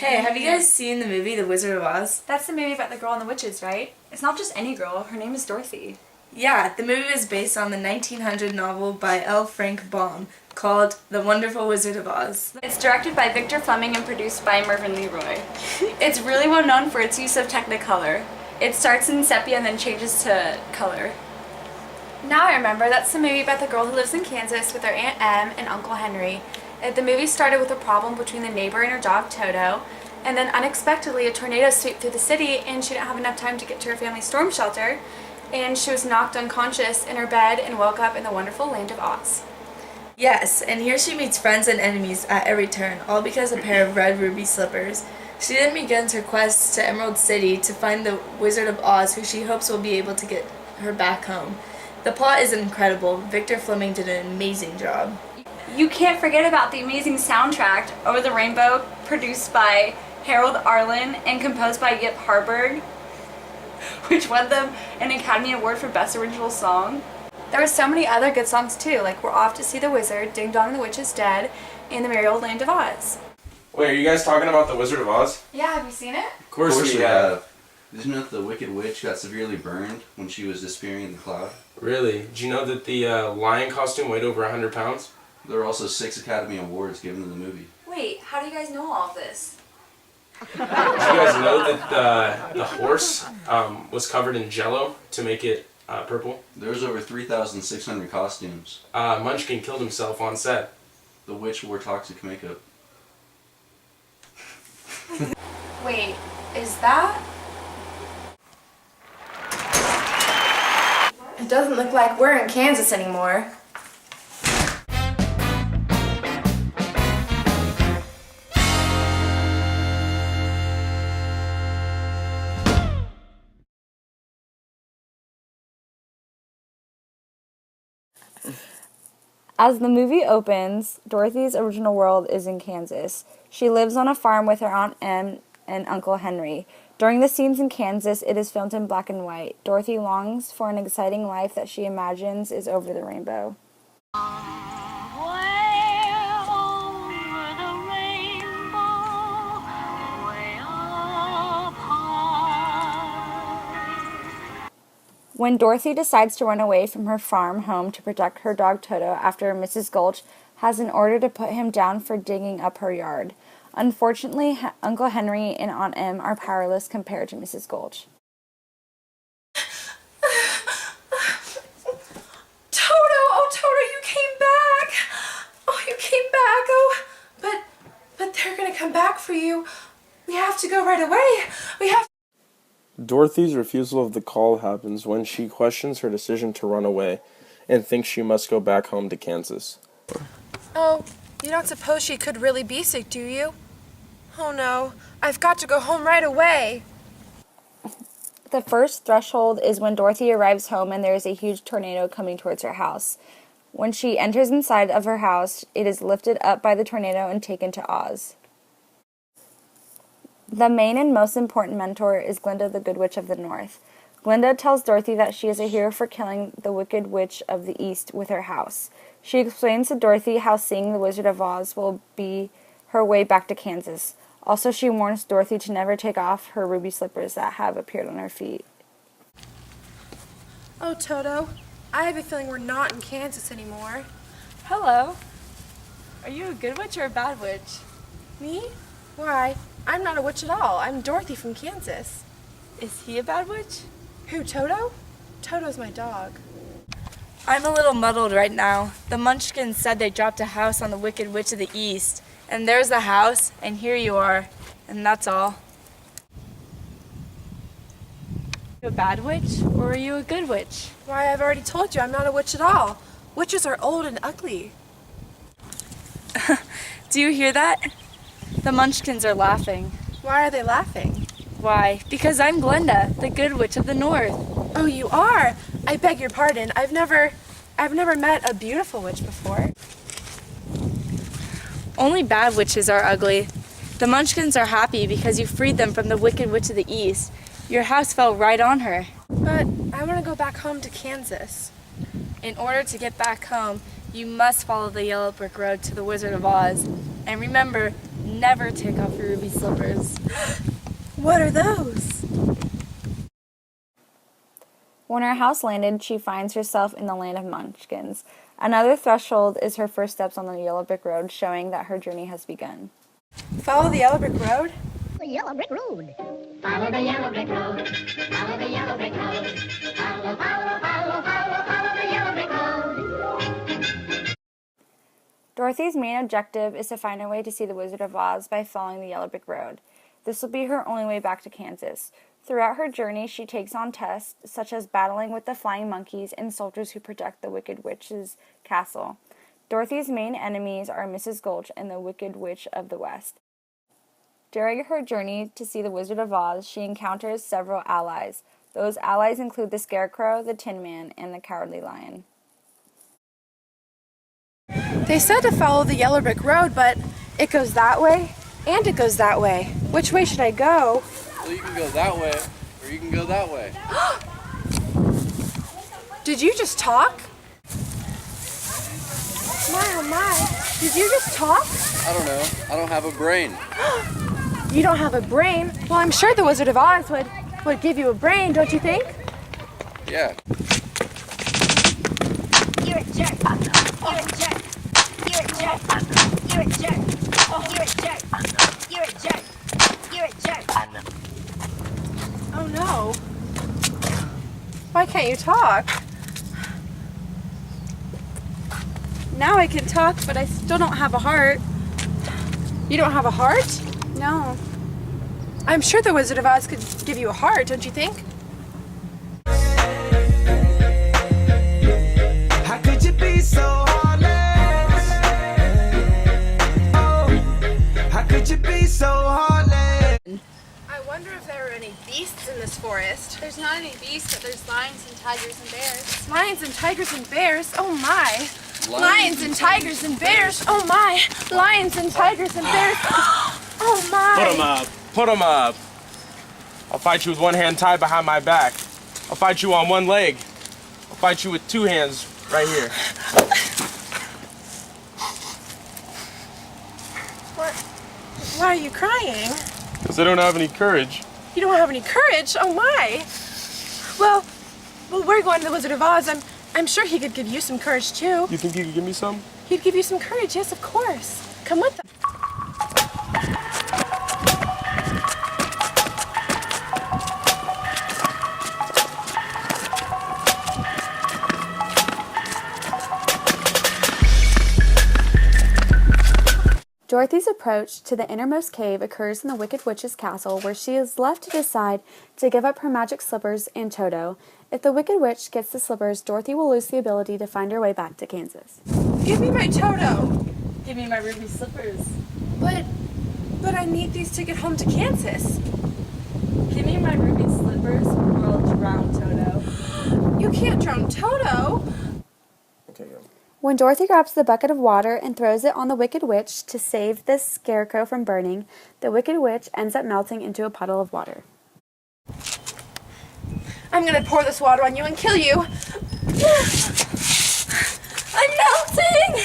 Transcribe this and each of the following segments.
Hey, have you guys seen the movie The Wizard of Oz? That's the movie about the girl and the witches, right? It's not just any girl. Her name is Dorothy. Yeah, the movie is based on the 1900 novel by L. Frank Baum called The Wonderful Wizard of Oz. It's directed by Victor Fleming and produced by Mervyn Leroy. It's really well known for its use of Technicolor. It starts in sepia and then changes to color. Now I remember, that's the movie about the girl who lives in Kansas with her Aunt Em and Uncle Henry. The movie started with a problem between the neighbor and her dog Toto, and then unexpectedly a tornado swept through the city and she didn't have enough time to get to her family's storm shelter, and she was knocked unconscious in her bed and woke up in the wonderful land of Oz. Yes, and here she meets friends and enemies at every turn, all because of a pair of red ruby slippers. She then begins her quest to Emerald City to find the Wizard of Oz, who she hopes will be able to get her back home. The plot is incredible. Victor Fleming did an amazing job. You can't forget about the amazing soundtrack, Over the Rainbow, produced by Harold Arlen and composed by Yip Harburg, which won them an Academy Award for Best Original Song. There were so many other good songs too, like We're Off to See the Wizard, Ding Dong the Witch is Dead, and The Merry Old Land of Oz. Wait, are you guys talking about The Wizard of Oz? Yeah, have you seen it? Of course we have. Did you know that the Wicked Witch got severely burned when she was disappearing in the cloud? Really? Did you know that the lion costume weighed over 100 pounds? There were also 6 Academy Awards given to the movie. Wait, how do you guys know all of this? Did you guys know that the horse was covered in jello to make it purple? There was over 3,600 costumes. Munchkin killed himself on set. The witch wore toxic makeup. Wait, is that? It doesn't look like we're in Kansas anymore. As the movie opens, Dorothy's original world is in Kansas. She lives on a farm with her Aunt Em and Uncle Henry. During the scenes in Kansas, it is filmed in black and white. Dorothy longs for an exciting life that she imagines is over the rainbow. When Dorothy decides to run away from her farm home to protect her dog Toto after Mrs. Gulch has an order to put him down for digging up her yard. Unfortunately, Uncle Henry and Aunt Em are powerless compared to Mrs. Gulch. Toto! Oh, Toto, you came back! Oh, you came back! Oh, but they're gonna come back for you. We have to go right away. We have. Dorothy's refusal of the call happens when she questions her decision to run away and thinks she must go back home to Kansas. Oh, you don't suppose she could really be sick, do you? Oh no, I've got to go home right away. The first threshold is when Dorothy arrives home and there is a huge tornado coming towards her house. When she enters inside of her house, it is lifted up by the tornado and taken to Oz. The main and most important mentor is Glinda, the Good Witch of the North. Glinda tells Dorothy that she is a hero for killing the Wicked Witch of the East with her house. She explains to Dorothy how seeing the Wizard of Oz will be her way back to Kansas. Also, she warns Dorothy to never take off her ruby slippers that have appeared on her feet. Oh, Toto, I have a feeling we're not in Kansas anymore. Hello. Are you a good witch or a bad witch? Me? Why, I'm not a witch at all. I'm Dorothy from Kansas. Is he a bad witch? Who, Toto? Toto's my dog. I'm a little muddled right now. The Munchkins said they dropped a house on the Wicked Witch of the East. And there's the house, and here you are. And that's all. Are you a bad witch or are you a good witch? Why, I've already told you I'm not a witch at all. Witches are old and ugly. Do you hear that? The Munchkins are laughing. Why are they laughing? Why? Because I'm Glinda, the Good Witch of the North. Oh, you are? I beg your pardon. I've never met a beautiful witch before. Only bad witches are ugly. The Munchkins are happy because you freed them from the Wicked Witch of the East. Your house fell right on her. But I want to go back home to Kansas. In order to get back home, you must follow the yellow brick road to the Wizard of Oz. And remember, Never take off your ruby slippers. What are those? When her house landed, she finds herself in the land of munchkins. Another threshold is her first steps on the yellow brick road, showing that her journey has begun. Follow the yellow brick road? The yellow brick road. Follow the yellow brick road. Follow the yellow brick road. Follow, follow, follow, follow, follow the yellow brick road. Dorothy's main objective is to find her way to see the Wizard of Oz by following the yellow brick road. This will be her only way back to Kansas. Throughout her journey, she takes on tests such as battling with the flying monkeys and soldiers who protect the Wicked Witch's castle. Dorothy's main enemies are Mrs. Gulch and the Wicked Witch of the West. During her journey to see the Wizard of Oz, she encounters several allies. Those allies include the Scarecrow, the Tin Man, and the Cowardly Lion. They said to follow the yellow brick road, but it goes that way and it goes that way. Which way should I go? Well, you can go that way, or you can go that way. Did you just talk? My, oh my. Did you just talk? I don't know. I don't have a brain. You don't have a brain? Well, I'm sure the Wizard of Oz would give you a brain, don't you think? Yeah. You're a jerk. You're a jerk. You're a jerk. You're a jerk. You're a jerk. You're a jerk. You're a jerk. Oh no. Why can't you talk? Now I can talk, but I still don't have a heart. You don't have a heart? No. I'm sure the Wizard of Oz could give you a heart, don't you think? How could you be so heartless? Oh, how could you be so heartless? I wonder if there are any beasts in this forest. There's not any beasts, but there's lions and tigers and bears. Lions and tigers and bears, oh my. Lions and tigers and bears, oh my. Lions and tigers and bears, oh my. Put 'em up. Put 'em up. I'll fight you with one hand tied behind my back. I'll fight you on one leg. I'll fight you with two hands right here. What? Why are you crying? Because I don't have any courage. You don't have any courage? Oh my. Well, we're going to the Wizard of Oz. I'm sure he could give you some courage too. You think you could give me some? He'd give you some courage, yes, of course. Come with us. Dorothy's approach to the innermost cave occurs in the Wicked Witch's castle, where she is left to decide to give up her magic slippers and Toto. If the Wicked Witch gets the slippers, Dorothy will lose the ability to find her way back to Kansas. Give me my Toto. Give me my ruby slippers. But I need these to get home to Kansas. Give me my ruby slippers or I'll drown Toto. You can't drown Toto. Okay, go. When Dorothy grabs the bucket of water and throws it on the Wicked Witch to save the Scarecrow from burning, the Wicked Witch ends up melting into a puddle of water. I'm gonna pour this water on you and kill you. I'm melting!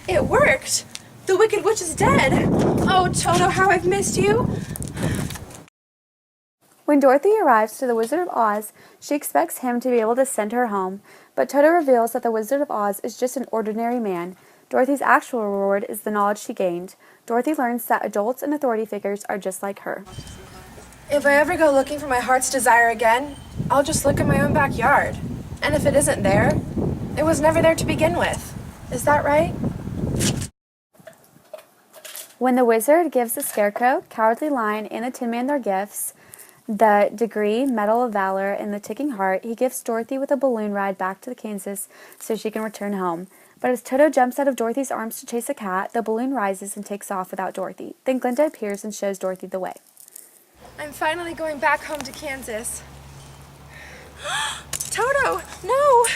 It worked. The Wicked Witch is dead. Oh, Toto, how I've missed you. When Dorothy arrives to the Wizard of Oz, she expects him to be able to send her home, but Toto reveals that the Wizard of Oz is just an ordinary man. Dorothy's actual reward is the knowledge she gained. Dorothy learns that adults and authority figures are just like her. If I ever go looking for my heart's desire again, I'll just look in my own backyard. And if it isn't there, it was never there to begin with. Is that right? When the wizard gives the Scarecrow, Cowardly Lion, and the Tin Man their gifts, the degree, Medal of Valor, and the ticking heart, he gives Dorothy with a balloon ride back to Kansas so she can return home. But as Toto jumps out of Dorothy's arms to chase a cat, the balloon rises and takes off without Dorothy. Then Glinda appears and shows Dorothy the way. I'm finally going back home to Kansas. Toto, no!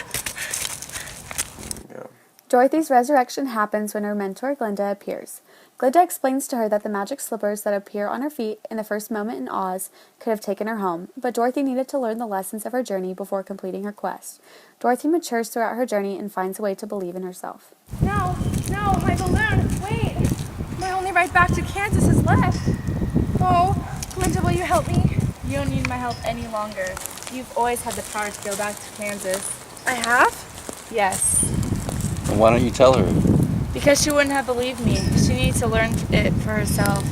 Yeah. Dorothy's resurrection happens when her mentor Glinda appears. Glinda explains to her that the magic slippers that appear on her feet in the first moment in Oz could have taken her home, but Dorothy needed to learn the lessons of her journey before completing her quest. Dorothy matures throughout her journey and finds a way to believe in herself. No, my balloon, wait! right back to Kansas is left. Oh, Glinda, will you help me? You don't need my help any longer. You've always had the power to go back to Kansas. I have? Yes. And why don't you tell her? Because she wouldn't have believed me. She needs to learn it for herself.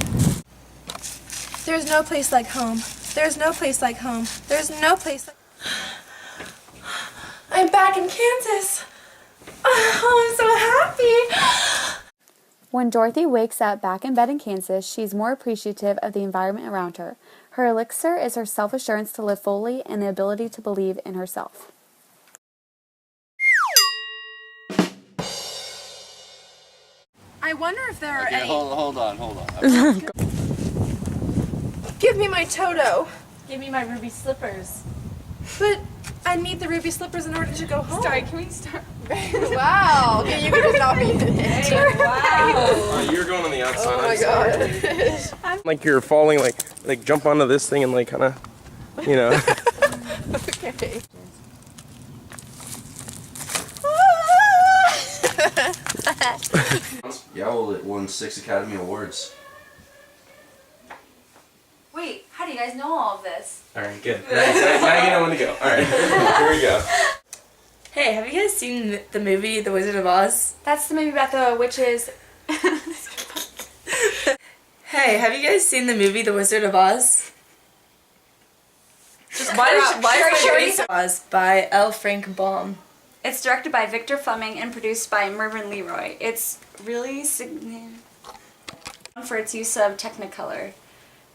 There's no place like home. There's no place like home. There's no place like... I'm back in Kansas. Oh, I'm so happy. When Dorothy wakes up back in bed in Kansas, she's more appreciative of the environment around her. Her elixir is her self-assurance to live fully and the ability to believe in herself. I wonder if there are Okay, any... hold on. Give me my Toto. Give me my ruby slippers. But I need the ruby slippers in order to go home. Sorry, can we start? Wow. Okay, you can just not be in it. Oh, you're going on the outside. Oh my god. Like you're falling, like jump onto this thing and like kind of, you know. Okay. Yeah, well, it won 6 Academy Awards. Wait, how do you guys know all of this? All right, good. Now you know when to go. All right, here we go. Hey, have you guys seen the movie The Wizard of Oz? That's the movie about the witches. Hey, have you guys seen the movie The Wizard of Oz? Why is my Oz by L. Frank Baum? It's directed by Victor Fleming and produced by Mervyn Leroy. It's really significant for its use of Technicolor.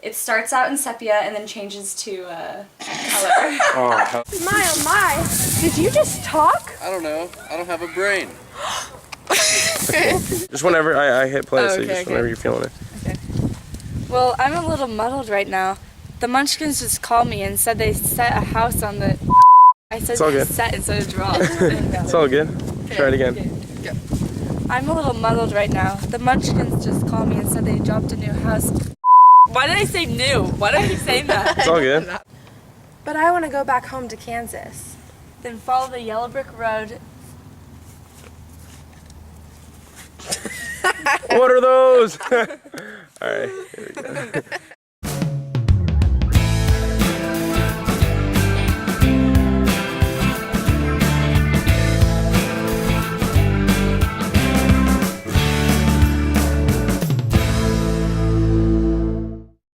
It starts out in sepia and then changes to color. Oh, My, oh my. Did you just talk? I don't know. I don't have a brain. just whenever I hit play, so okay, just whenever you're feeling it. Well, I'm a little muddled right now. The Munchkins just called me and said they set a house on the... I said It's all good. set instead of draw. It's all good. Try it again. I'm a little muddled right now. The Munchkins just called me and said they dropped a new house. Why did I say new? Why did I keep saying that? It's all good. But I want to go back home to Kansas. Then follow the yellow brick road. What are those? All right, here we go.